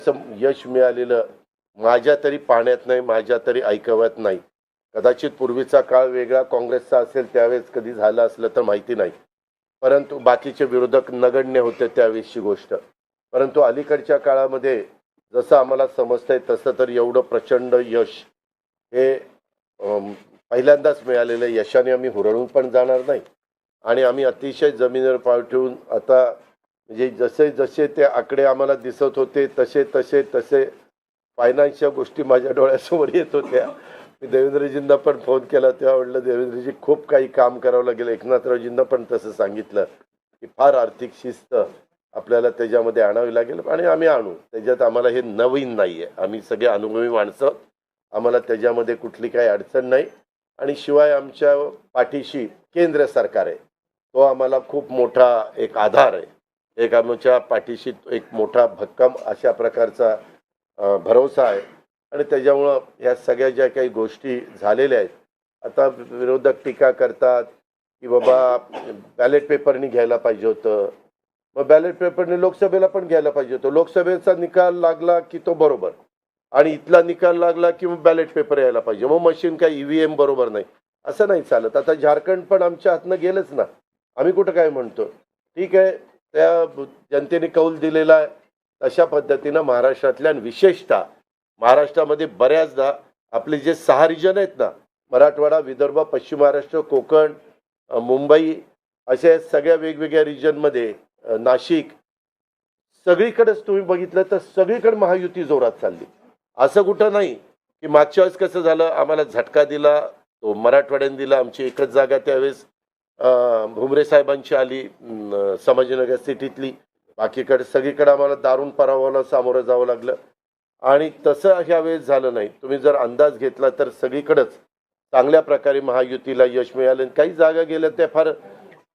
असं यश मिळालेलं माझ्या तरी पाहण्यात नाही, माझ्या तरी ऐकवत नाही. कदाचित पूर्वीचा काळ वेगळा काँग्रेसचा असेल त्यावेळेस कधी झालं असलं तर माहिती नाही, परंतु बाकीचे विरोधक नगण्य होते त्यावेळेसची गोष्ट. परंतु अलीकडच्या काळामध्ये जसं आम्हाला समजतंय तसं तर एवढं प्रचंड यश हे पहिल्यांदाच मिळालेलं यशाने आम्ही हुरळून पण जाणार नाही आणि आम्ही अतिशय जमिनीवर पाय ठेवून आता म्हणजे जसे जसे ते आकडे आम्हाला दिसत होते तसे तसे तसे फायनान्सच्या गोष्टी माझ्या डोळ्यासमोर येत होत्या. मी देवेंद्रजींना पण फोन केला तेव्हा म्हटलं देवेंद्रजी खूप काही काम करावं लागेल. एकनाथरावजींना पण तसं सांगितलं की फार आर्थिक शिस्त आपल्याला त्याच्यामध्ये आणावी लागेल आणि आम्ही आणू. त्याच्यात आम्हाला हे नवीन नाही आहे, आम्ही सगळे अनुभवी माणसं, आम्हाला त्याच्यामध्ये कुठली काही अडचण नाही. आणि शिवाय आमच्या पाठीशी केंद्र सरकार आहे, तो आम्हाला खूप मोठा एक आधार आहे. एक आमच्या पाठीशी एक मोठा भक्कम अशा प्रकारचा भरोसा आहे. आणि त्याच्यामुळं ह्या सगळ्या ज्या काही गोष्टी झालेल्या आहेत, आता विरोधक टीका करतात की बाबा बॅलेट पेपरनी घ्यायला पाहिजे होतं, मग बॅलेट पेपरने लोकसभेला पण घ्यायला पाहिजे होतं. लोकसभेचा निकाल लागला की तो बरोबर आणि इथला निकाल लागला की मग बॅलेट पेपर यायला पाहिजे, मग मशीन काय EVM बरोबर नाही, असं नाही चालत. आता झारखंड पण आमच्या हातनं गेलंच ना, आम्ही कुठं काय म्हणतो. ठीक आहे, त्या जनतेने कौल दिलेला आहे तशा पद्धतीनं महाराष्ट्रातल्या विशेषतः महाराष्ट्रामध्ये बऱ्याचदा आपले जे 6 रिजन आहेत ना, मराठवाडा, विदर्भ, पश्चिम महाराष्ट्र, कोकण, मुंबई, अशा सगळ्या वेगवेगळ्या रिजनमध्ये नाशिक, सगळीकडेच तुम्ही बघितलं तर सगळीकडे महायुती जोरात चालली. असं कुठं नाही की मागच्या वेळेस कसं झालं, आम्हाला झटका दिला तो मराठवाड्याने दिला, आमची एकच जागा त्यावेळेस भुमरे साहेबांची आली संभाजीनगर सिटीतली, बाकीकडे सगळीकडे आम्हाला दारुण पराभवाला सामोरं जावं लागलं. आणि तसं ह्या वेळेस झालं नाही. तुम्ही जर अंदाज घेतला तर सगळीकडेच चांगल्या प्रकारे महायुतीला यश मिळालं. काही जागा गेल्या त्या फार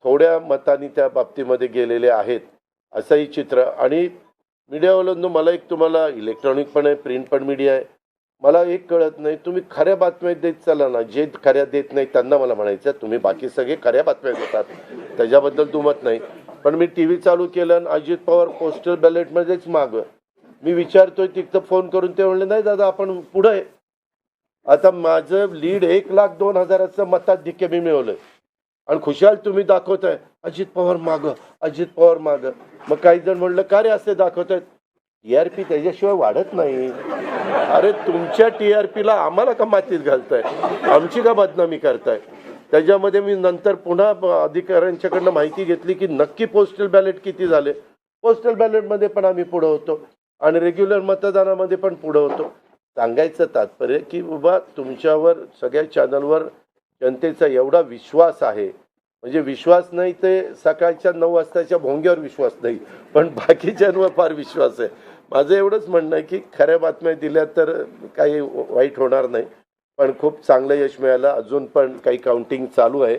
थोड्या मतांनी त्या बाबतीमध्ये गेलेले आहेत, असंही चित्र. आणि मीडियावाल्यांनो, मला एक तुम्हाला इलेक्ट्रॉनिक पण आहे, प्रिंट पण मीडिया आहे, मला एक कळत नाही, तुम्ही खऱ्या बातम्या देत चला ना. जे खऱ्या देत नाही त्यांना मला म्हणायचं तुम्ही बाकी सगळे खऱ्या बातम्या देतात, त्याच्याबद्दल दुमत नाही. पण मी TV चालू केलं आणि अजित पवार पोस्टल बॅलेटमध्येच मागं, मी विचारतोय तिथं फोन करून, ते म्हणले नाही दादा आपण पुढं आहे. आता माझं लीड 1,02,000 मताधिक्य मी मिळवलंय आणि खुशाल तुम्ही दाखवताय अजित पवार मागं, अजित पवार मागं. मग काही जण म्हणलं का रे असे दाखवतायत, TRP त्याच्याशिवाय वाढत नाही. अरे तुमच्या TRPला आम्हाला का मातीत घालताय, आमची का बदनामी करताय. त्याच्यामध्ये मी नंतर पुन्हा अधिकाऱ्यांच्याकडनं माहिती घेतली की नक्की पोस्टल बॅलेट किती झाले. पोस्टल बॅलेटमध्ये पण आम्ही पुढं होतो आणि रेग्युलर मतदानामध्ये पण पुढं होतो. सांगायचं तात्पर्य की बाबा तुमच्यावर सगळ्या चॅनलवर जनतेचा एवढा विश्वास आहे, म्हणजे विश्वास नाही ते सकाळच्या 9 वाजताच्या भोंग्यावर विश्वास नाही, पण बाकीच्यांवर फार विश्वास आहे. माझं एवढंच म्हणणं आहे की खऱ्या बातम्या दिल्या तर काही वाईट होणार नाही. पण खूप चांगलं यश मिळालं. अजून पण काही काउंटिंग चालू आहे,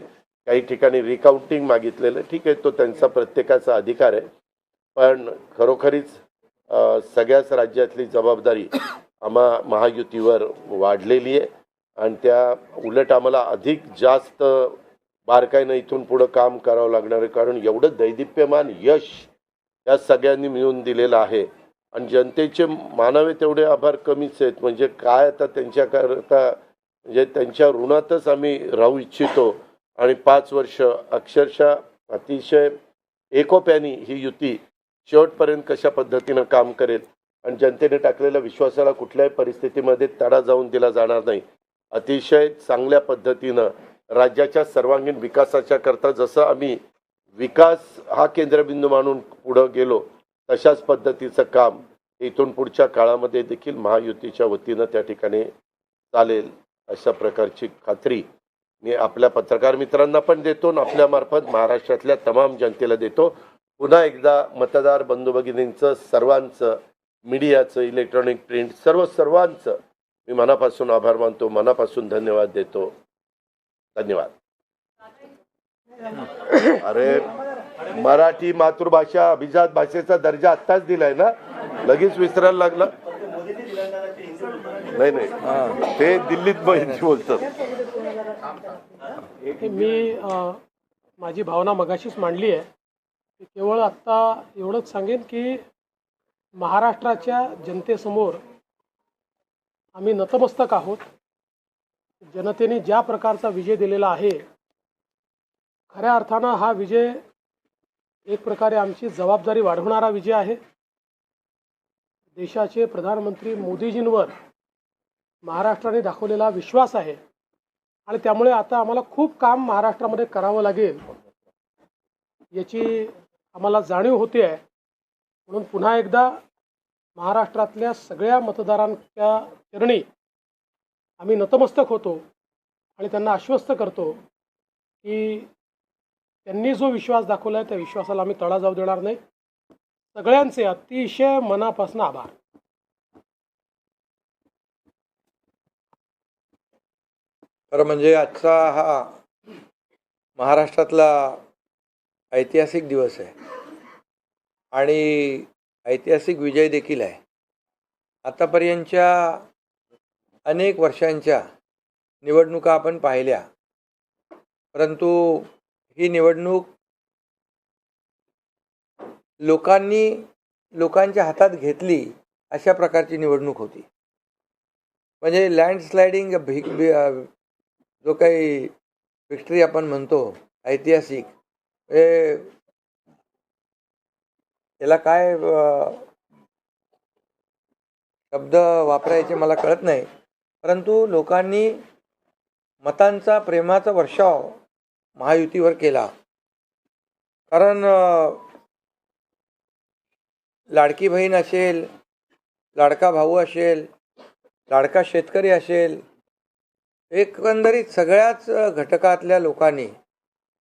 काही ठिकाणी रिकाउंटिंग मागितलेलं, ठीक आहे, तो त्यांचा प्रत्येकाचा अधिकार आहे. पण खरोखरीच सगळ्याच राज्यातली जबाबदारी महायुतीवर वाढलेली आहे आणि त्या उलट आम्हाला अधिक जास्त बारकाईनं इथून पुढं काम करावं लागणार आहे. कारण एवढं दैदिप्यमान यश या सगळ्यांनी मिळवून दिलेलं आहे आणि जनतेचे मानावे तेवढे आभार कमीच आहेत. म्हणजे काय आता त्यांच्याकरता, म्हणजे त्यांच्या ऋणातच आम्ही राहू इच्छितो. आणि 5 वर्ष अक्षरशः अतिशय एकोप्याने ही युती शेवटपर्यंत कशा पद्धतीनं काम करेल आणि जनतेने टाकलेल्या विश्वासाला कुठल्याही परिस्थितीमध्ये तडा जाऊन दिला जाणार नाही. अतिशय चांगल्या पद्धतीनं राज्याच्या सर्वांगीण विकासाच्या करता जसं आम्ही विकास हा केंद्रबिंदू मानून पुढं गेलो, तशाच पद्धतीचं काम इथून पुढच्या काळामध्ये देखील महायुतीच्या वतीनं त्या ठिकाणी चालेल, अशा प्रकारची खात्री मी आपल्या पत्रकार मित्रांना पण देतो आणि आपल्यामार्फत महाराष्ट्रातल्या तमाम जनतेला देतो. पुन्हा एकदा मतदार बंधू भगिनींचं, सर्वांचं, मीडियाचं, इलेक्ट्रॉनिक प्रिंट सर्वांचं मी मनापासून आभार मानतो, मनापासून धन्यवाद देतो. धन्यवाद. अरे मराठी मातृभाषा अभिजात भाषेचा दर्जा आत्ताच दिलाय ना, लगेच विसरायला लागला. नाही ते दिल्लीत बोलतात. मी माझी भावना मगाशीच मांडली आहे. केवळ आत्ता एवढंच सांगेन की महाराष्ट्राच्या जनतेसमोर आम्ही नतमस्तक आहोत. जनतेने ज्या प्रकारचा विजय दिलेला आहे, खऱ्या अर्थानं हा विजय एक प्रकारे आमची जबाबदारी वाढवणारा विजय आहे. देशाचे प्रधानमंत्री मोदीजींवर महाराष्ट्राने दाखवलेला विश्वास आहे आणि त्यामुळे आता आम्हाला खूप काम महाराष्ट्रामध्ये करावं लागेल याची आम्हाला जाणीव होते आहे. म्हणून पुन्हा एकदा महाराष्ट्रातल्या सगळ्या मतदारांच्या चरणी आम्ही नतमस्तक होतो आणि त्यांना आश्वस्त करतो की त्यांनी जो विश्वास दाखवला आहे त्या विश्वासाला आम्ही तडा जाऊ देणार नाही. सगळ्यांचे अतिशय मनापासून आभार. खरं म्हणजे आजचा हा महाराष्ट्रातला ऐतिहासिक दिवस आहे आणि ऐतिहासिक विजय देखील आहे. आतापर्यंतच्या अनेक वर्षांच्या निवडणुका आपण पाहिल्या, परंतु ही निवडणूक लोकांच्या हातात घेतली अशा प्रकारची निवडणूक होती. म्हणजे लँडस्लायडिंग जो काही विक्ट्री आपण म्हणतो ऐतिहासिक, याला काय शब्द वापरायचे मला कळत नाही, परंतु लोकांनी मतांचा प्रेमाचा वर्षाव महायुतीवर केला. कारण लाडकी बहीण असेल, लाडका भाऊ असेल, लाडका शेतकरी असेल, एकंदरीत सगळ्याच घटकातल्या लोकांनी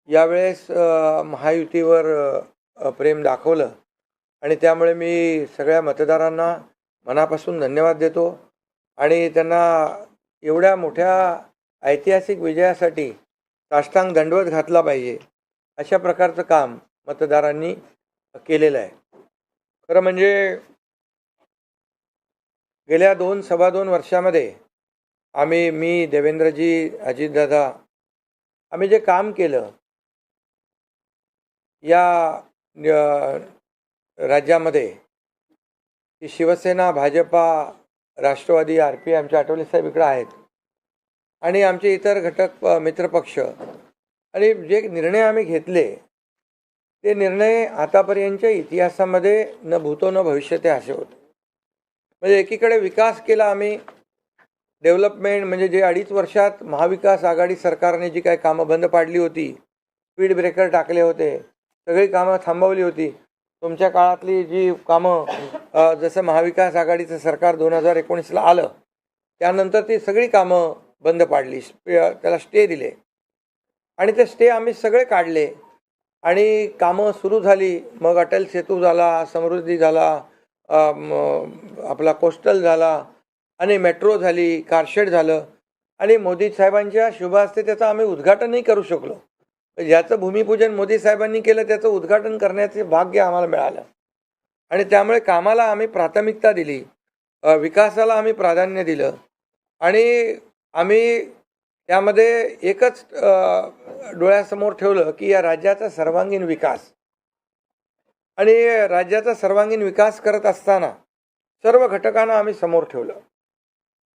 यावेळेस महायुतीवर प्रेम दाखवलं आणि त्यामुळे मी सगळ्या मतदारांना मनापासून धन्यवाद देतो आणि त्यांना एवढ्या मोठ्या ऐतिहासिक विजयासाठी साष्टांग दंडवत घातला पाहिजे अशा प्रकारचं काम मतदारांनी केलेलं आहे. खरं म्हणजे गेल्या सव्वा दोन वर्षामध्ये मी देवेंद्रजी, अजितदादा, आम्ही जे काम केलं या राज्यामध्ये, की शिवसेना, भाजपा, राष्ट्रवादी, RP, आमचे आठवले साहेब इकडे आहेत आणि आमचे इतर घटक मित्रपक्ष, आणि जे निर्णय आम्ही घेतले ते निर्णय आतापर्यंतच्या इतिहासामध्ये न भूतो न भविष्यते असे होते. म्हणजे एकीकडे विकास केला आम्ही, डेव्हलपमेंट, म्हणजे जे 2.5 वर्षात महाविकास आघाडी सरकारने जी काही कामं बंद पाडली होती, स्पीड ब्रेकर टाकले होते, सगळी कामं थांबवली होती. तुमच्या काळातली जी कामं, जसं महाविकास आघाडीचं सरकार 2019ला आलं त्यानंतर ती सगळी कामं बंद पाडली, त्याला स्टे दिले आणि ते स्टे आम्ही सगळे काढले आणि कामं सुरू झाली. मग अटल सेतू झाला, समृद्धी झाला, आपला कोस्टल झाला आणि मेट्रो झाली, कारशेड झालं आणि मोदी साहेबांच्या शुभ हस्ते त्याचं आम्ही उद्घाटनही करू शकलो. ज्याचं भूमिपूजन मोदी साहेबांनी केलं त्याचं उद्घाटन करण्याचे भाग्य आम्हाला मिळालं आणि त्यामुळे कामाला आम्ही प्राथमिकता दिली, विकासाला आम्ही प्राधान्य दिलं आणि आम्ही त्यामध्ये एकच डोळ्यासमोर ठेवलं की या राज्याचा सर्वांगीण विकास. आणि राज्याचा सर्वांगीण विकास करत असताना सर्व घटकांना आम्ही समोर ठेवलं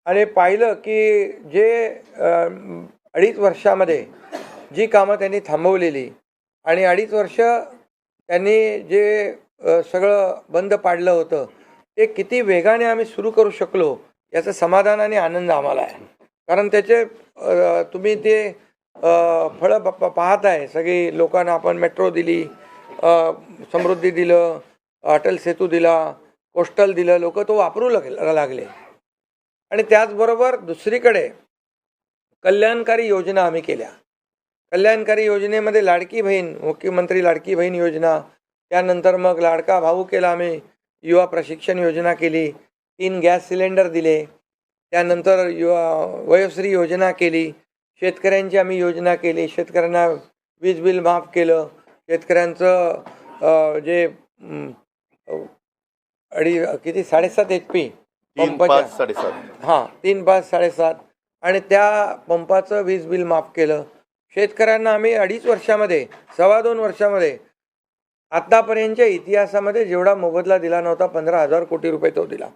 आणि पाहिलं की जे 2.5 वर्षामध्ये जी कामं त्यांनी थांबवलेली आणि 2.5 वर्ष त्यांनी जे सगळं बंद पाडलं होतं ते किती वेगाने आम्ही सुरू करू शकलो याचं समाधान आणि आनंद आम्हाला आहे. कारण त्याचे तुम्ही ते फळं पाहत आहे. सगळी लोकांना आपण मेट्रो दिली, समृद्धी दिलं, अटल सेतू दिला, कोस्टल दिलं, लोक तो वापरू लागले. आणि त्याचबरोबर दुसरीकडे कल्याणकारी योजना आम्ही केल्या. कल्याणकारी योजनेमध्ये लाडकी बहीण, मुख्यमंत्री लाडकी बहीण योजना, त्यानंतर मग लाडका भाऊ केला आम्ही, युवा प्रशिक्षण योजना केली, 3 गॅस सिलेंडर दिले, त्यानंतर वयोश्री योजना केली, शेतकऱ्यांची आम्ही योजना केली, शेतकऱ्यांना वीज बिल माफ केलं, शेतकऱ्यांचं जे 7.5 HP पंपाच्या 3, 5, 7.5 आणि त्या पंपाचं वीज बिल माफ केलं. शेतकऱ्यांना आम्ही 2.5 वर्षामध्ये, 2.25 वर्षामध्ये आतापर्यंतच्या इतिहासामध्ये जेवढा मोबदला दिला नव्हता 15,000 कोटी रुपये तो दिला.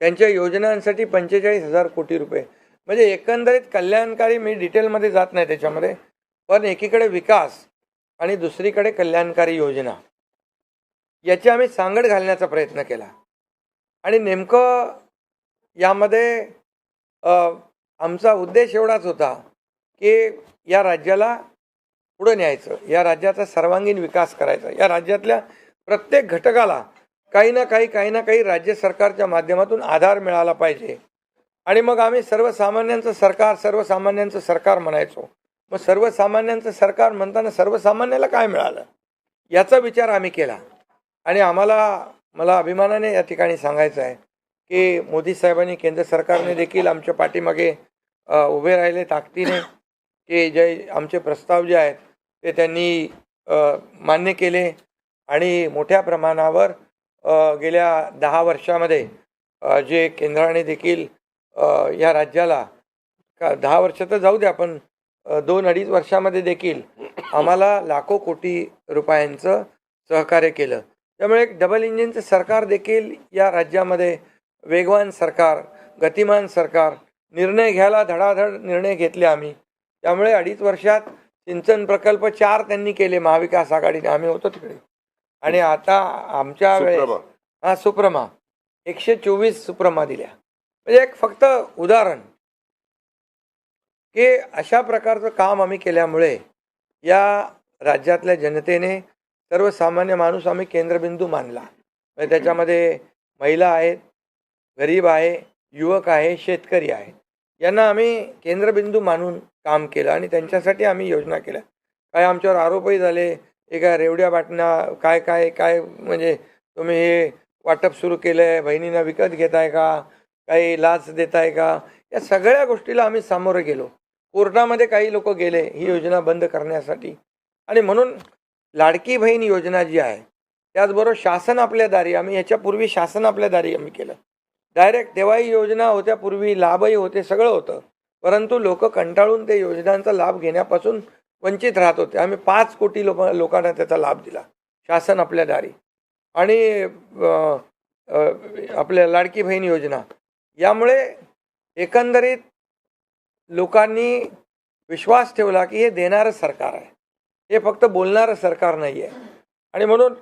त्यांच्या योजनांसाठी 45,000 कोटी रुपये. म्हणजे एकंदरीत कल्याणकारी, मी डिटेलमध्ये जात नाही त्याच्यामध्ये, पण एकीकडे विकास आणि दुसरीकडे कल्याणकारी योजना याची आम्ही सांगड घालण्याचा प्रयत्न केला. आणि नेमकं यामध्ये आमचा उद्देश एवढाच होता की या राज्याला पुढे न्यायचं, या राज्याचा सर्वांगीण विकास करायचा, या राज्यातल्या प्रत्येक घटकाला काही ना काही राज्य सरकारच्या माध्यमातून आधार मिळाला पाहिजे. आणि मग आम्ही सर्वसामान्यांचं सरकार म्हणायचो. मग सर्वसामान्यांचं सरकार म्हणताना सर्वसामान्याला काय मिळालं याचा विचार आम्ही केला. आणि मला अभिमानाने या ठिकाणी सांगायचं आहे की मोदी साहेबांनी, केंद्र सरकारने देखील आमच्या पाठीमागे उभे राहिले ताकदीने, की जे आमचे प्रस्ताव जे आहेत ते त्यांनी मान्य केले. आणि मोठ्या प्रमाणावर गेल्या 10 वर्षामध्ये जे केंद्राने देखील या राज्याला 10 वर्ष तर जाऊ द्या, पण 2-2.5 वर्षामध्ये देखील आम्हाला लाखो कोटी रुपयांचं सहकार्य केलं. त्यामुळे एक डबल इंजिनचं सरकार देखील या राज्यामध्ये, वेगवान सरकार, गतिमान सरकार, निर्णय घ्यायला धडाधड निर्णय घेतले आम्ही. त्यामुळे 2.5 वर्षात सिंचन प्रकल्प 4 त्यांनी केले महाविकास आघाडीने, आम्ही होतो तिकडे. आणि आता आमच्या वेळेस सुप्रमा 124 सुप्रमा दिल्या. म्हणजे एक फक्त उदाहरण की अशा प्रकारचं काम आम्ही केल्यामुळे या राज्यातल्या जनतेने, सर्वसामान्य माणूस आम्ही केंद्रबिंदू मानला. म्हणजे त्याच्यामध्ये महिला आहेत, गरीब आहे, युवक आहे, शेतकरी आहे, यांना आम्ही केंद्रबिंदू मानून काम केलं आणि त्यांच्यासाठी आम्ही योजना केल्या. काय आमच्यावर आरोपही झाले, एका रेवड्या बाटण्या काय काय काय म्हणजे तुम्ही हे वाटप सुरू केलं आहे, बहिणींना विकत घेताय का, काही लाच देताय का, या सगळ्या गोष्टीला आम्ही सामोरे गेलो. कोर्टामध्ये काही लोक गेले ही योजना बंद करण्यासाठी. आणि म्हणून लाडकी बहीण योजना जी आहे, त्याचबरोबर शासन आपल्या दारी, आम्ही याच्यापूर्वी शासन आपल्या दारी आम्ही केलं. डायरेक्ट तेव्हाही योजना होत्या, पूर्वी लाभही होते, सगळं होतं, परंतु लोक कंटाळून ते योजनांचा लाभ घेण्यापासून वंचित राहत होते. आम्ही 5 कोटी लोकांना त्याचा लाभ दिला, शासन आपल्या दारी. आणि आपल्या लाडकी बहीण योजना, यामुळे एकंदरीत लोकांनी विश्वास ठेवला की हे देणारं सरकार आहे, हे फक्त बोलणारं सरकार नाही आहे. आणि म्हणून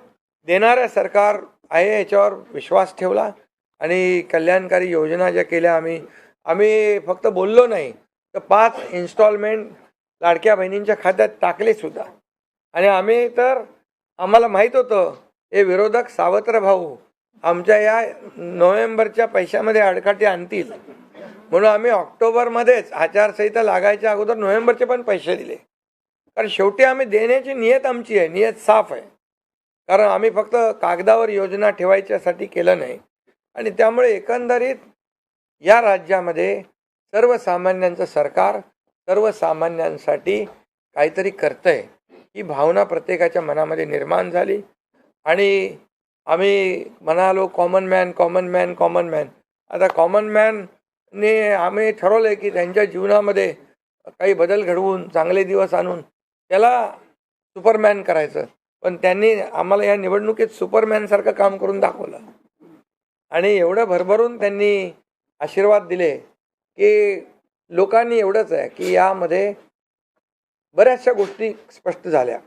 देणारं सरकार आहे याच्यावर विश्वास ठेवला. आणि कल्याणकारी योजना ज्या केल्या आम्ही फक्त बोललो नाही, तर 5 इन्स्टॉलमेंट लाडक्या बहिणींच्या खात्यात टाकले सुद्धा. आणि आम्ही तर, आम्हाला माहीत होतं हे विरोधक सावत्र भाऊ आमच्या या नोव्हेंबरच्या पैशामध्ये अडकाटी आणतील, म्हणून आम्ही ऑक्टोबरमध्येच आचारसंहिता लागायच्या अगोदर नोव्हेंबरचे पण पैसे दिले. कारण शेवटी आम्ही देण्याची नियत आमची आहे, नियत साफ आहे. कारण आम्ही फक्त कागदावर योजना ठेवायच्यासाठी केलं नाही. आणि त्यामुळे एकंदरीत या राज्यामध्ये सर्वसामान्यांचं सरकार सर्वसामान्यांसाठी काहीतरी करतंय ही भावना प्रत्येकाच्या मनामध्ये निर्माण झाली. आणि आम्ही म्हणालो कॉमन मॅन. आता कॉमन मॅनने आम्ही ठरवलं की त्यांच्या जीवनामध्ये काही बदल घडवून, चांगले दिवस आणून त्याला सुपरमॅन करायचं. पण त्यांनी आम्हाला या निवडणुकीत सुपरमॅनसारखं काम करून दाखवलं. आणि एवढं भरभरून त्यांनी आशीर्वाद दिले की लोकांनी एवढंच आहे की यामध्ये बऱ्याचशा गोष्टी स्पष्ट झाल्या.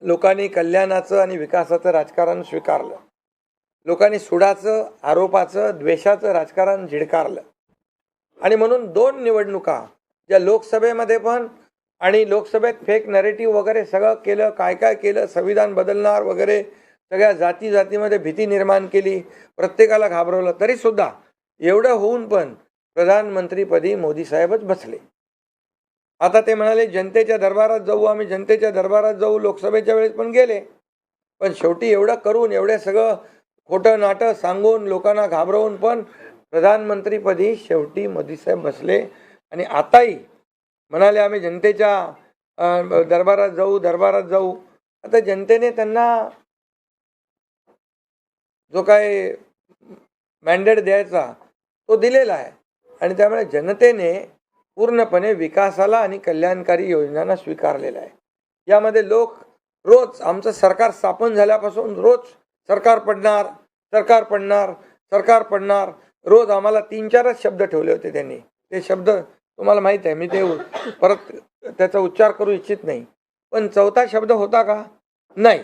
लोकांनी कल्याणाचं आणि विकासाचं राजकारण स्वीकारलं. लोकांनी सुडाचं, आरोपाचं, द्वेषाचं राजकारण झिडकारलं. आणि म्हणून 2 निवडणुका ज्या लोकसभेमध्ये पण, आणि लोकसभेत फेक नरेटिव्ह वगैरे सगळं केलं, काय काय केलं, संविधान बदलणार वगैरे, सगळ्या जातीमध्ये भीती निर्माण केली, प्रत्येकाला घाबरवलं. तरीसुद्धा एवढं होऊन पण प्रधानमंत्रीपदी मोदी साहेबच बसले. आता ते म्हणाले जनतेच्या दरबारात जाऊ, आम्ही जनतेच्या दरबारात जाऊ, लोकसभेच्या वेळेस पण गेले. पण शेवटी एवढं करून, एवढं सगळं खोटं नाटं सांगून, लोकांना घाबरवून पण प्रधानमंत्रीपदी शेवटी मोदी साहेब बसले. आणि आताही म्हणाले आम्ही जनतेच्या दरबारात जाऊ. आता जनतेने त्यांना जो काय मॅन्डेट द्यायचा तो दिलेला आहे. आणि त्यामुळे जनतेने पूर्णपणे विकासाला आणि कल्याणकारी योजनांना स्वीकारलेला आहे. यामध्ये लोक रोज आमचं सरकार स्थापन झाल्यापासून रोज सरकार पडणार, सरकार पडणार, सरकार पडणार, रोज आम्हाला 3-4च शब्द ठेवले होते त्यांनी. ते शब्द तुम्हाला माहीत आहे, मी ते परत त्याचा उच्चार करू इच्छित नाही. पण 4था शब्द होता का? नाही.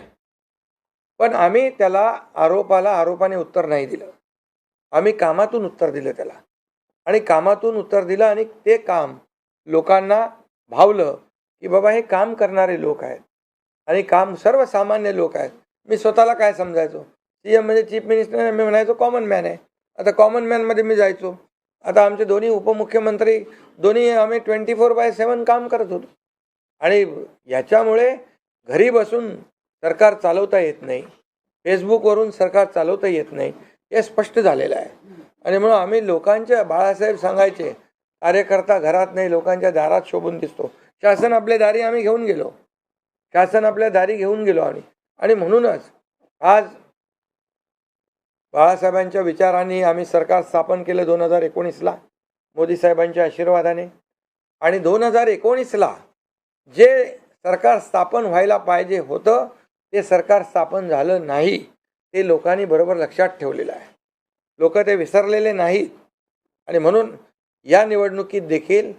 पण आम्ही त्याला आरोपाने उत्तर नाही दिलं. आम्ही कामातून उत्तर दिलं त्याला, आणि कामातून उत्तर दिलं, आणि ते काम लोकांना भावलं की बाबा हे काम करणारे लोक आहेत आणि काम सर्वसामान्य लोक आहेत. मी स्वतःला काय समजायचो, सीएम म्हणजे चीफ मिनिस्टर, मी म्हणायचो कॉमन मॅन आहे. आता कॉमन मॅनमध्ये मी जायचो. आता आमचे दोन्ही उपमुख्यमंत्री दोन्ही आम्ही 24/7 काम करत होतो. आणि याच्यामुळे घरी बसून सरकार चालवता येत नाही, फेसबुकवरून सरकार चालवता येत नाही, हे स्पष्ट झालेलं आहे. आणि म्हणून आम्ही लोकांच्या, बाळासाहेब सांगायचे, कार्यकर्ता घरात नाही लोकांच्या दारात शोभून दिसतो. शासन आपल्या दारी आम्ही घेऊन गेलो, शासन आपल्या दारी घेऊन गेलो आम्ही. आणि म्हणूनच आज बाळासाहेबांच्या विचारांनी आम्ही सरकार स्थापन केलं 2019ला मोदी साहेबांच्या आशीर्वादाने. आणि 2019ला जे सरकार स्थापन व्हायला पाहिजे होतं ते सरकार स्थापन झालं नाही, ते लोकांनी बरोबर लक्षात ठेवलेलं आहे. लोक ते विसरलेले नाहीत. आणि म्हणून या निवडणुकीत देखील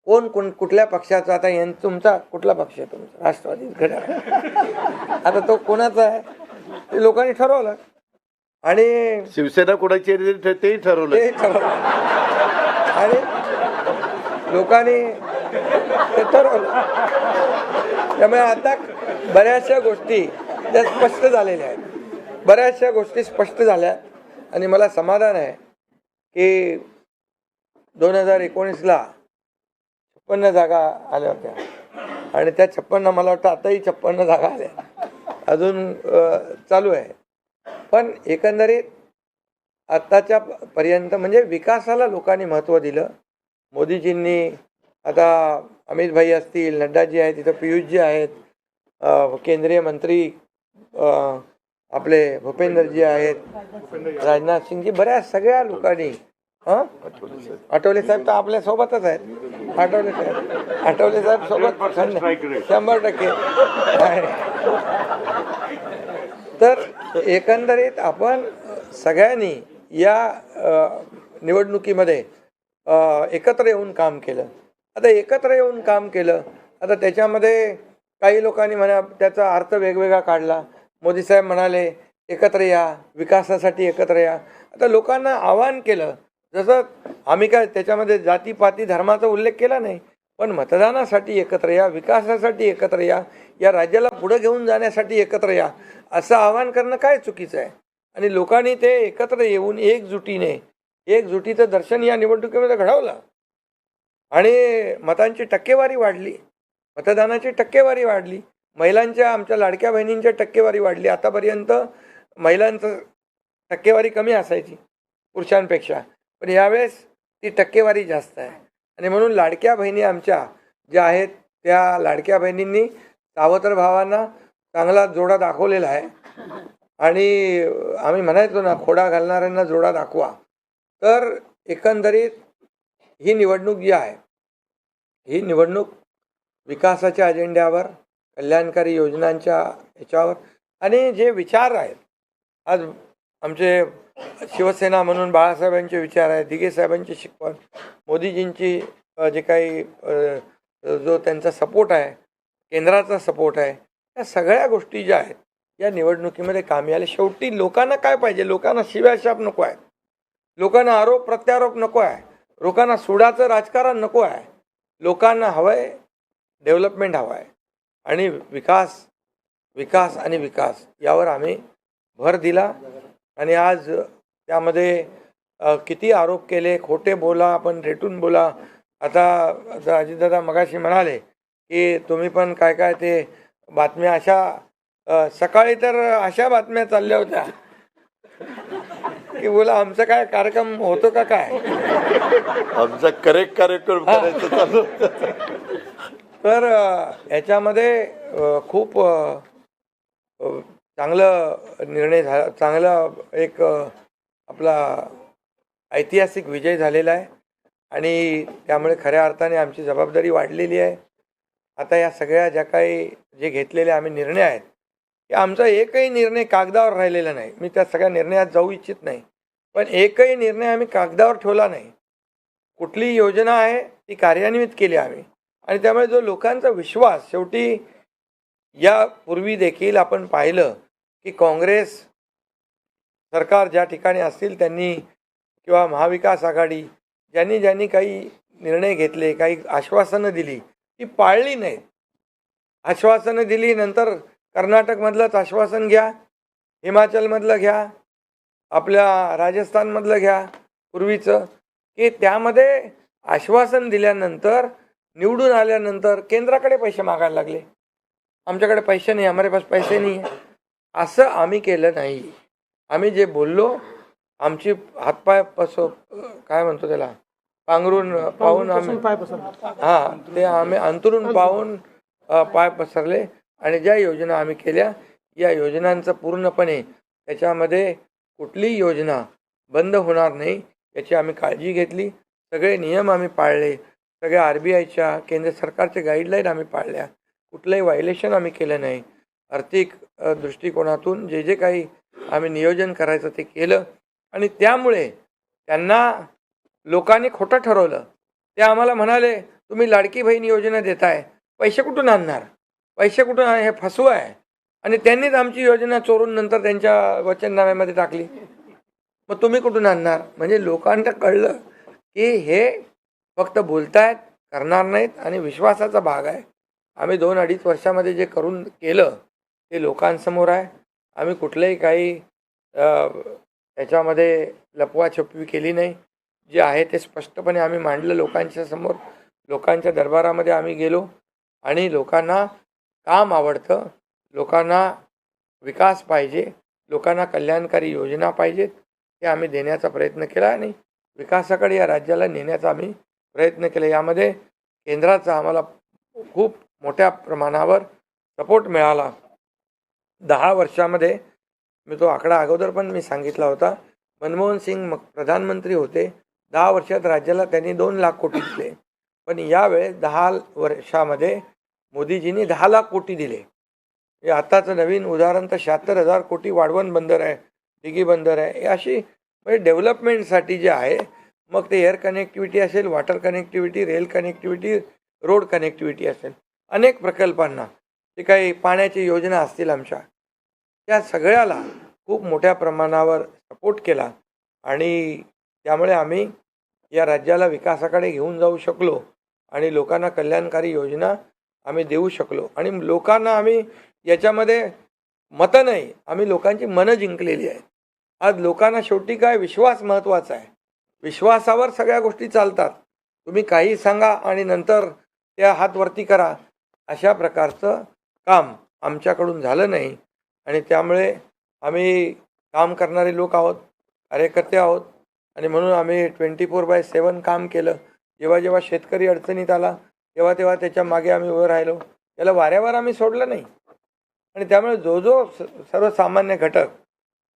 कोण कुठल्या पक्षाचा, आता तुमचा कुठला पक्ष आहे? तुमचा राष्ट्रवादी घड्याळ. आता तो कोणाचा आहे ते लोकांनी ठरवलं. आणि शिवसेना कोणाची आहे तेही ठरवलं. आणि लोकांनी ते ठरवलं. त्यामुळे आता बऱ्याचशा गोष्टी त्या स्पष्ट झालेल्या आहेत, बऱ्याचशा गोष्टी स्पष्ट झाल्या. आणि मला समाधान आहे की 2019ला 56 जागा आल्या होत्या, आणि त्या 56 मला वाटतं आताही 56 जागा आल्या, अजून चालू आहे. पण एकंदरीत आत्ताच्या पर्यंत म्हणजे विकासाला लोकांनी महत्त्व दिलं. मोदीजींनी, आता अमित भाई असतील, नड्डाजी आहेत, तिथं पियुषजी आहेत, केंद्रीय मंत्री आपले भूपेंद्रजी आहेत, राजनाथ सिंगजी, बऱ्याच सगळ्या लोकांनी, आठवले साहेब तर आपल्या सोबतच आहेत, आठवले साहेब सोबत 100%. तर एकंदरीत आपण सगळ्यांनी या निवडणुकीमध्ये एकत्र येऊन काम केलं. आता एकत्र येऊन काम केलं, आता त्याच्यामध्ये काही लोकांनी म्हणा त्याचा अर्थ वेगवेगळा काढला. मोदी साहेब म्हणाले एकत्र या, विकासासाठी एकत्र या. आता लोकांना आवाहन केलं, जसं आम्ही काय त्याच्यामध्ये जातीपाती धर्माचा उल्लेख केला नाही, पण मतदानासाठी एकत्र या, विकासासाठी एकत्र या, या राज्याला पुढे घेऊन जाण्यासाठी एकत्र या, असं आवाहन करणं काय चुकीचं आहे. आणि लोकांनी ते एकत्र येऊन एकजुटीचं दर्शन या निवडणुकीमध्ये घडवलं. आणि मतांची टक्केवारी वाढली, मतदानाची टक्केवारी वाढली, महिलांच्या, आमच्या लाडक्या बहिणींच्या टक्केवारी वाढली. आतापर्यंत महिलांचं टक्केवारी कमी असायची पुरुषांपेक्षा, पण यावेळेस ती टक्केवारी जास्त आहे. आणि म्हणून लाडक्या बहिणी आमच्या ज्या आहेत त्या लाडक्या बहिणींनी सावत्र भावांना चांगला जोडा दाखवलेला आहे. आणि आम्ही म्हणायचो ना, खोडा घालणाऱ्यांना जोडा दाखवा. तर एकंदरीत ही निवडणूक जी आहे, ही निवडणूक विकासाच्या अजेंड्यावर, कल्याणकारी योजनांच्या ह्याच्यावर, आणि जे विचार आहेत, आज आमचे शिवसेना म्हणून बाळासाहेबांचे विचार आहेत, दिघे साहेबांची शिकवण, मोदीजींची जे काही जो त्यांचा सपोर्ट आहे, केंद्राचा सपोर्ट आहे, या सगळ्या गोष्टी ज्या आहेत या निवडणुकीमध्ये कामी आले. शेवटी लोकांना काय पाहिजे? लोकांना शिव्याशाप नको आहे, लोकांना आरोप प्रत्यारोप नको आहे, लोकांना सुडाचं राजकारण नको आहे. लोकांना हवं आहे डेव्हलपमेंट हवं आहे, आणि विकास आणि विकास यावर आम्ही भर दिला. आणि आज त्यामध्ये किती आरोप केले, खोटे बोला, आपण रेटून बोला. आता अजितदादा मगाशी म्हणाले की तुम्ही पण काय काय ते बातम्या अशा, सकाळी तर अशा बातम्या चालल्या होत्या की बोला आमचा काय कार्यक्रम होतो का काय, आमचा करेक्ट कार्यक्रम करायचं चालू. तर याच्यामध्ये खूप चांगलं निर्णय झाला, चांगला एक आपला ऐतिहासिक विजय झालेला आहे. आणि त्यामुळे खऱ्या अर्थाने आमची जबाबदारी वाढलेली आहे. आता या सगळ्या ज्या काही जे घेतलेले आम्ही निर्णय आहेत की आमचा एकही निर्णय कागदावर राहिलेला नाही. मी त्या सगळ्या निर्णयात जाऊ इच्छित नाही, पण एकही निर्णय आम्ही कागदावर ठेवला नाही. कुठली योजना आहे ती कार्यान्वित केली आम्ही. आणि त्यामुळे जो लोकांचा विश्वास, शेवटी यापूर्वी देखील आपण पाहिलं की काँग्रेस सरकार ज्या ठिकाणी असतील त्यांनी किंवा महाविकास आघाडी ज्यांनी ज्यांनी काही निर्णय घेतले, काही आश्वासनं दिली, ती पाळली नाहीत. आश्वासनं दिली, नंतर कर्नाटकमधलंच आश्वासन घ्या, हिमाचलमधलं घ्या, आपल्या राजस्थानमधलं घ्या पूर्वीचं, की त्यामध्ये आश्वासन दिल्यानंतर निवडून आल्यानंतर केंद्राकडे पैसे मागायला लागले. आमच्याकडे पैसे नाही, हमारे पास पैसे नाही आहे. असं आम्ही केलं नाही. आम्ही जे बोललो, आमची हातपाय काय म्हणतो त्याला, पांघरून पाहून आम्ही पाय पसरला. हां, ते आम्ही अंतरून पाहून पाय पसरले. आणि ज्या योजना आम्ही केल्या, या योजनांचं पूर्णपणे त्याच्यामध्ये कुठलीही योजना बंद होणार नाही याची आम्ही काळजी घेतली. सगळे नियम आम्ही पाळले, सगळ्या RBIच्या केंद्र सरकारचे गाईडलाईन आम्ही पाळल्या, कुठलंही व्हायलेशन आम्ही केलं नाही. आर्थिक दृष्टिकोनातून जे जे काही आम्ही नियोजन करायचं ते केलं. आणि त्यामुळे त्यांना लोकांनी खोटं ठरवलं. ते आम्हाला म्हणाले, तुम्ही लाडकी बहीण योजना देताय, पैसे कुठून आणणार, पैसे कुठून हे फसवं आहे. आणि त्यांनीच आमची योजना चोरून नंतर त्यांच्या वचननाम्यामध्ये टाकली. मग तुम्ही कुठून आणणार. म्हणजे लोकांना कळलं की हे फक्त बोलतायत, करणार नाहीत. आणि विश्वासाचा भाग आहे. आम्ही 2-2.5 वर्षामध्ये जे करून केलं ते लोकांसमोर आहे. आम्ही कुठलंही काही त्याच्यामध्ये लपवाछपवी केली नाही. जे आहे ते स्पष्टपणे आम्ही मांडलं लोकांच्या समोर. लोकांच्या दरबारामध्ये आम्ही गेलो आणि लोकांना काम आवडतं, लोकांना विकास पाहिजे, लोकांना कल्याणकारी योजना पाहिजेत, ते आम्ही देण्याचा प्रयत्न केला आणि विकासाकडे या राज्याला नेण्याचा आम्ही प्रयत्न केला. यामध्ये केंद्राचा आम्हाला खूप मोठ्या प्रमाणावर सपोर्ट मिळाला. 10 वर्षामध्ये, मी तो आकडा अगोदर पण मी सांगितला होता, मनमोहन सिंग प्रधानमंत्री होते, 10 वर्षात राज्याला त्यांनी 2 लाख कोटी दिले. पण यावेळेस 10 वर्षामध्ये मोदीजींनी 10 लाख कोटी दिले. हे आत्ताचं नवीन उदाहरण तर 76,000 कोटी वाढवण बंदर आहे, दिघी बंदर आहे. हे अशी म्हणजे डेव्हलपमेंटसाठी जे आहे, मग ते एअर कनेक्टिव्हिटी असेल, water connectivity, rail connectivity, road connectivity असेल, अनेक प्रकल्पांना, जे काही पाण्याची योजना असतील आमच्या, त्या सगळ्याला खूप मोठ्या प्रमाणावर सपोर्ट केला. आणि त्यामुळे आम्ही या राज्याला विकासाकडे घेऊन जाऊ शकलो आणि लोकांना कल्याणकारी योजना आम्ही देऊ शकलो. आणि लोकांना आम्ही याच्यामध्ये मतं नाही, आम्ही लोकांची मनं जिंकलेली आहेत. आज लोकांना शेवटी काय, विश्वास महत्त्वाचा आहे. विश्वासावर सगळ्या गोष्टी चालतात. तुम्ही काही सांगा आणि नंतर त्या हात वरती करा, अशा प्रकारचं काम आमच्याकडून झालं नाही. आणि त्यामुळे आम्ही काम करणारे लोक आहोत, कार्यकर्ते आहोत. आणि म्हणून आम्ही 24/7 काम केलं. जेव्हा जेव्हा शेतकरी अडचणीत आला तेव्हा तेव्हा त्याच्या मागे आम्ही उभं राहिलो. त्याला वाऱ्यावर आम्ही सोडलं नाही. आणि त्यामुळे जो सर्वसामान्य घटक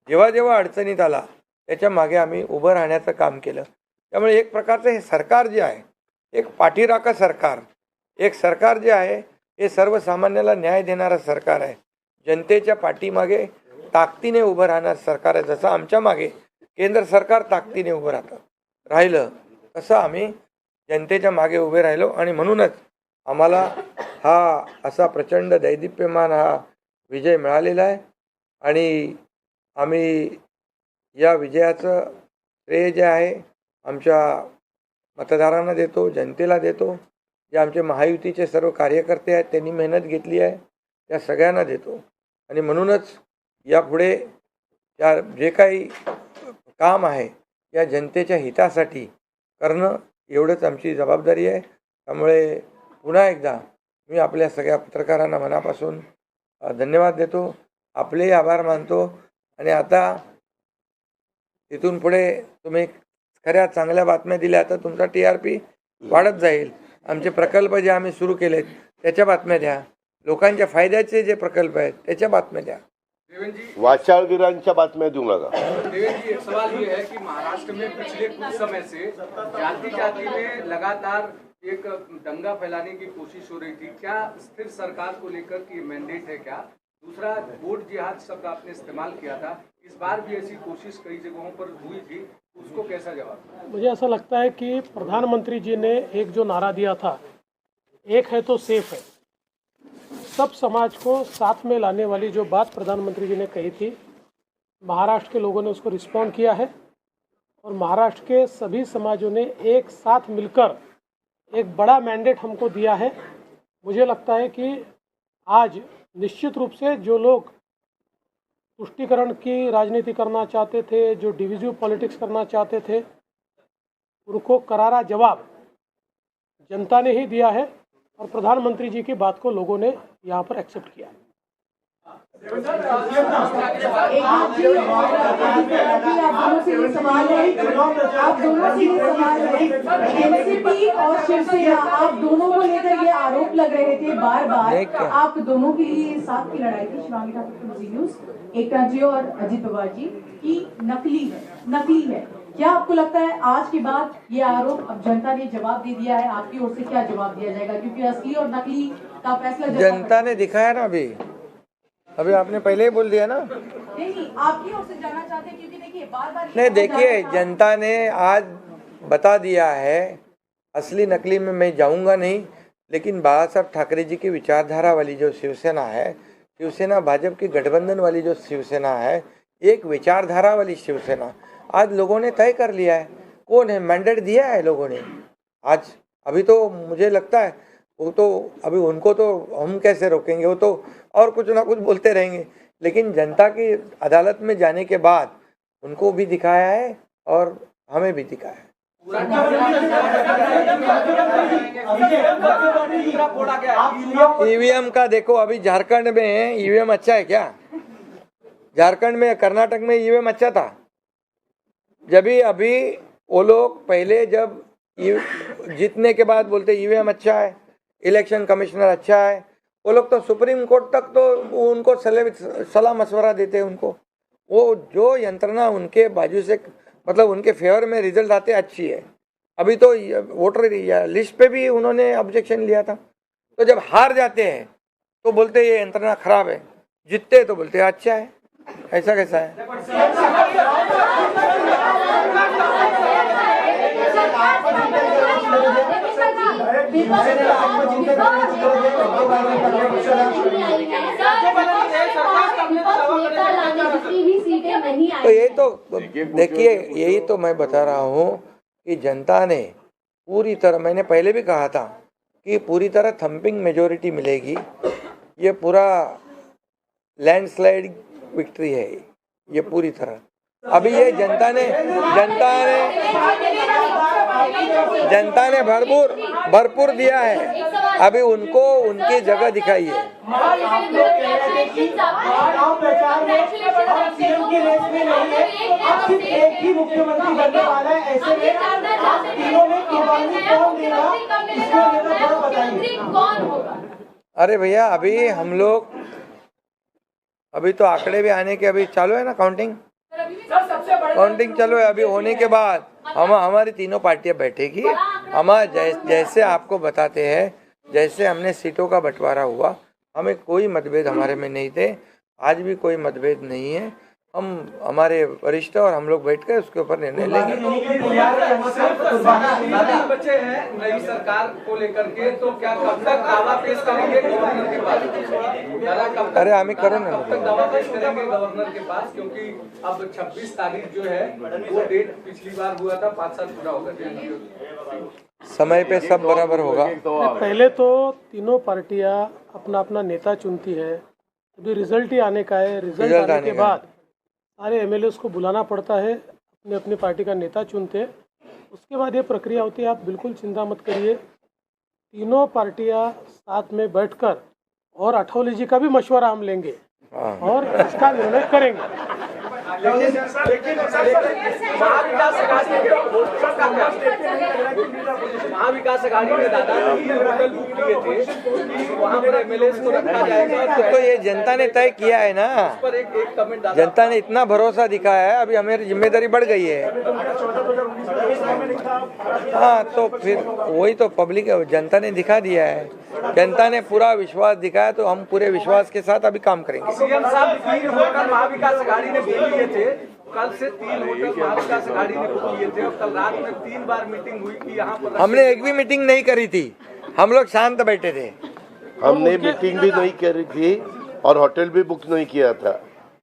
जेव्हा जेव्हा अडचणीत आला त्याच्या मागे आम्ही उभं राहण्याचं काम केलं. त्यामुळे एक प्रकारचं हे सरकार जे आहे, एक पाठीराखा सरकार, एक सरकार जे आहे हे सर्वसामान्याला न्याय देणारं सरकार आहे. जनतेच्या पाठीमागे ताकदीने उभं राहणार सरकार आहे. जसं आमच्या मागे केंद्र सरकार ताकदीने उभं राहिलं, तसं आम्ही जनतेच्या मागे उभे राहिलो. आणि म्हणूनच आम्हाला हा असा प्रचंड दैदिप्यमान हा विजय मिळालेला आहे. आणि आम्ही या विजयाचं श्रेय जे आहे आमच्या मतदारांना देतो, जनतेला देतो. जे आमचे महायुतीचे सर्व कार्यकर्ते आहेत त्यांनी मेहनत घेतली आहे त्या सगळ्यांना देतो. आणि म्हणूनच यापुढे या जे काही काम आहे या जनतेच्या हितासाठी करणं एवढंच आमची जबाबदारी आहे. त्यामुळे पुन्हा एकदा मी आपल्या सगळ्या पत्रकारांना मनापासून धन्यवाद देतो, आपलेही आभार मानतो. आणि आता इथून पुढे तुम्ही खऱ्या चांगल्या बातम्या दिल्या तर तुमचा TRP वाढत जाईल. आमचे प्रकल्प जे आम्ही सुरू केलेत त्याच्या बातम्या द्या, लोकांच्या फायद्याचे जे प्रकल्प आहेत त्याच्या बातम्या द्या. वाचाळवीरांच्या बातम्या देऊ नका. देवेंद्र जी, एक सवाल ये है कि महाराष्ट्र में पिछले कुछ समय से जाति जाति में लगातार एक दंगा फैलाने की कोशिश हो रही थी. क्या स्थिर सरकार को लेकर कि मैंडेट है क्या दूसरा, वोट जिहाद शब्द आपने इस्तेमाल किया था, इस बार भी ऐसी कोशिश कई जगहों पर हुई थी, उसको कैसा जवाब? मुझे ऐसा लगता है कि प्रधानमंत्री जी ने एक जो नारा दिया था, एक है तो सेफ है, सब समाज को साथ में लाने वाली जो बात प्रधानमंत्री जी ने कही थी, महाराष्ट्र के लोगों ने उसको रिस्पॉन्ड किया है और महाराष्ट्र के सभी समाजों ने एक साथ मिलकर एक बड़ा मैंडेट हमको दिया है। मुझे लगता है कि आज निश्चित रूप से जो लोग तुष्टीकरण की राजनीति करना चाहते थे, जो डिविजिव पॉलिटिक्स करना चाहते थे, उनको करारा जवाब जनता ने ही दिया है और प्रधानमंत्री जी की बात को लोगों ने यहाँ पर एक्सेप्ट किया है। आप दोनों से ये सवाल है, एनसीपी और शिवसेना, आप दोनों को लेकर ये आरोप लग रहे थे बार बार, आप दोनों के लिए साथ की लड़ाई थी, शिवांगी ठाकुर जी न्यूज, एकता जी और अजित पवार जी की नकली है। क्या आपको लगता है आज के बाद ये आरोप, अब जनता ने जवाब दे दिया है, आपकी ओर से क्या जवाब दिया जाएगा? क्योंकि असली और नकली का फैसला जनता ने दिखाया ना। अभी आपने पहले ही बोल दिया ना। नहीं, आपकी ओर से जानना चाहते हैं, क्योंकि देखिए बार-बार नहीं, देखिए जनता ने आज बता दिया है, असली नकली में मैं जाऊंगा नहीं, लेकिन बाला साहब ठाकरे जी की विचारधारा वाली जो शिवसेना है, शिवसेना भाजपा की गठबंधन वाली जो शिवसेना है, एक विचारधारा वाली शिवसेना, आज लोगों ने तय कर लिया है कौन है, मैंडेट दिया है लोगों ने आज। अभी तो मुझे लगता है वो तो अभी उनको तो हम कैसे रोकेंगे, वो तो और कुछ ना कुछ बोलते रहेंगे, लेकिन जनता की अदालत में जाने के बाद उनको भी दिखाया है और हमें भी दिखाया है। ईवीएम का देखो, अभी झारखंड में ईवीएम अच्छा है क्या? झारखंड में, कर्नाटक में ईवीएम अच्छा था। जब भी अभी वो लोग पहले जब जीतने के बाद बोलते ईवीएम अच्छा है, इलेक्शन कमिश्नर अच्छा है, वो लोग तो सुप्रीम कोर्ट तक तो उनको सलाह मशवरा देते उनको। वो जो यंत्रणा उनके बाजू से, मतलब उनके फेवर में रिजल्ट आते अच्छी है। अभी तो वोटर लिस्ट पे भी उन्होंने ऑब्जेक्शन लिया था। तो जब हार जाते हैं तो बोलते ये यंत्रणा खराब है, जीतते तो बोलते अच्छा है। ऐसा कैसा है? तो यही तो देखिए, यही तो मैं बता रहा हूँ कि जनता ने पूरी तरह, मैंने पहले भी कहा था कि पूरी तरह थम्पिंग मेजोरिटी मिलेगी। ये पूरा लैंडस्लाइड विक्ट्री है ये पूरी तरह। अभी ये जनता ने भरपूर दिया है। अभी उनको उनकी जगह दिखाई है। मुख्यमंत्री बनने वाला है, ऐसे में आप तीनों में कुर्बानी कौन देगा, इसको लेकर थोड़ा बताइए। अरे भैया, अभी हम लोग, अभी तो आंकड़े भी आने के अभी चालू है ना, काउंटिंग चालू है। अभी होने के बाद हमारी तीनों पार्टियां बैठेगी। हमारा जैसे आपको बताते हैं, जैसे हमने सीटों का बंटवारा हुआ, हमें कोई मतभेद हमारे में नहीं थे, आज भी कोई मतभेद नहीं है। हम हमारे वरिष्ठ और हम लोग बैठ कर उसके ऊपर निर्णय लेंगे। बच्चे हैं नई सरकार को लेकर के, तो क्या कब तक दावा पेश करेंगे गवर्नर के पास? अरे हमें करो ना, कब तक दावा पेश करेंगे गवर्नर के पास? क्योंकि अब 26 तारीख जो है वो डेट पिछली बार हुआ था, 5 साल पूरा होगा। समय पे सब बराबर होगा। पहले तो तीनों पार्टियां अपना अपना नेता चुनती है, अभी रिजल्ट ही आने का है। रिजल्ट आने के बाद सारे एमएलएस को बुलाना पड़ता है, अपने अपनी पार्टी का नेता चुनते हैं, उसके बाद ये प्रक्रिया होती है। आप बिल्कुल चिंता मत करिए, तीनों पार्टियां साथ में बैठकर और अठौली जी का भी मशवरा हम लेंगे और इसका निर्णय करेंगे। महाविकास अघाड़ी में दादा होटल बुक किए थे, वहाँ पर एमएलए को रखा जाएगा। तो ये जनता ने तय किया है ना, पर एक कमेंट जनता ने इतना भरोसा दिखाया है, अभी हमारी जिम्मेदारी बढ़ गई है। हाँ, तो फिर वही तो पब्लिक जनता ने दिखा दिया है, जनता ने पूरा विश्वास दिखाया, तो हम पूरे विश्वास के साथ अभी काम करेंगे। सीएम साहब 3 होटल महाविकास अघाड़ी ने बुक किए थे, कल से 3 होटल महाविकास अघाड़ी ने बुक किए थे और कल रात में 3 बार मीटिंग हुई कि यहाँ पर हमने एक भी मीटिंग नहीं करी थी, हम लोग शांत बैठे थे। हमने मीटिंग भी नहीं करी थी और होटल भी बुक नहीं किया था,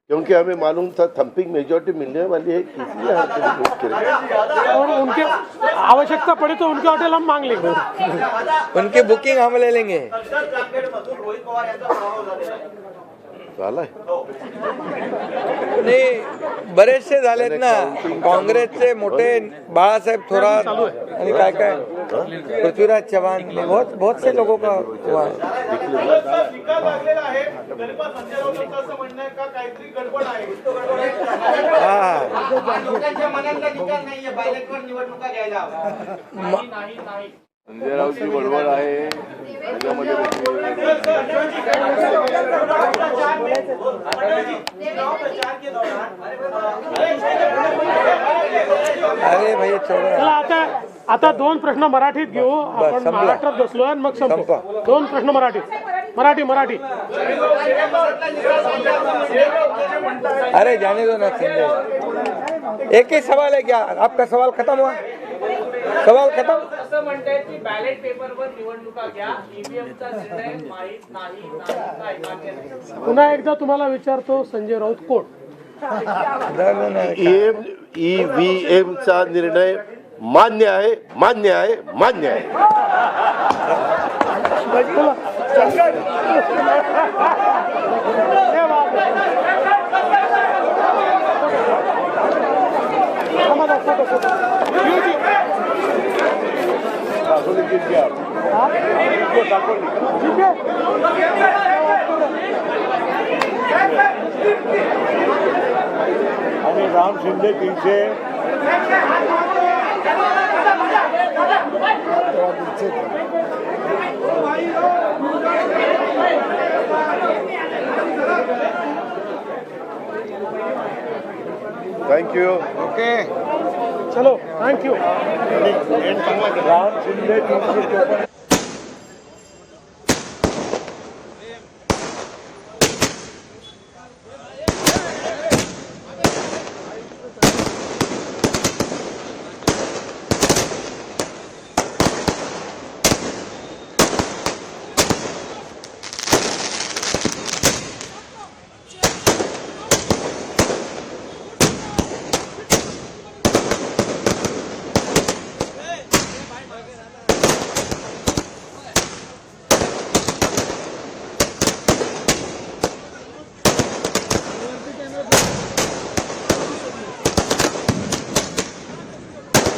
क्योंकि हमें मालूम था थम्पिंग मेजोरिटी मिलने वाली है, इसलिए होटल बुक करें। और उनके आवश्यकता पड़े तो उनके होटल हम मांग लेंगे। उनकी बुकिंग हम ले लेंगे। झालं नाही, बरेचसे झालेत ना, काँग्रेसचे मोठे बाळासाहेब थोरात आणि काय काय पृथ्वीराज चव्हाण, बहुत बहुत से लोगों का हुआ है। निकाल लागलेला आहे तरी पण संजय राऊतांचं असं म्हणणं आहे का काहीतरी गडबड आहे. हाँ, लोकांच्या मनातला निकाल नाहीये, बॅलेटवर निवडणुका घ्यायला हव्या. संजय राऊतची बडबड आहे त्याच्यामध्ये अरे भाई छोड़ो। चला आता 2 प्रश्न मराठीत घेऊ आपण, संपला. महाराष्ट्रात बसलो आणि मग संपू। संपा. 2 प्रश्न मराठी। अरे जाने दो ना संजय, एक ही सवाल है क्या? आपका सवाल खत्म हुआ? सवाल खत्म? असं म्हणतायत की बॅलेट पेपरवर निवडणुका घ्या, ईव्हीएमचा निर्णय माहीत नाही काय मान्य नाही. पुन्हा एकदा तुम्हाला विचारतो, संजय राऊत कोण? ईव्हीएमचा निर्णय मान्य आहे, मान्य आहे, मान्य आहे. आणि राम शिंदे 300 थँक्यू. चलो, थँक्यू. राम शिंदे 354